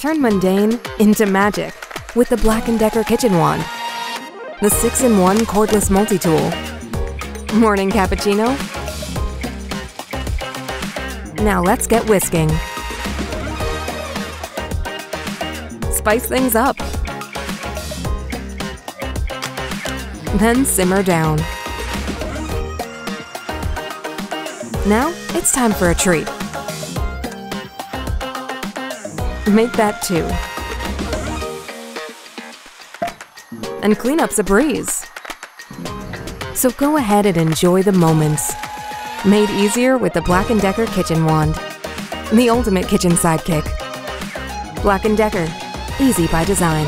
Turn mundane into magic with the BLACK+DECKER kitchen wand. The 6-in-1 cordless multi-tool. Morning cappuccino? Now let's get whisking. Spice things up. Then simmer down. Now it's time for a treat. Make that 2. And cleanup's a breeze. So go ahead and enjoy the moments. Made easier with the BLACK+DECKER kitchen wand. The ultimate kitchen sidekick. BLACK+DECKER, easy by design.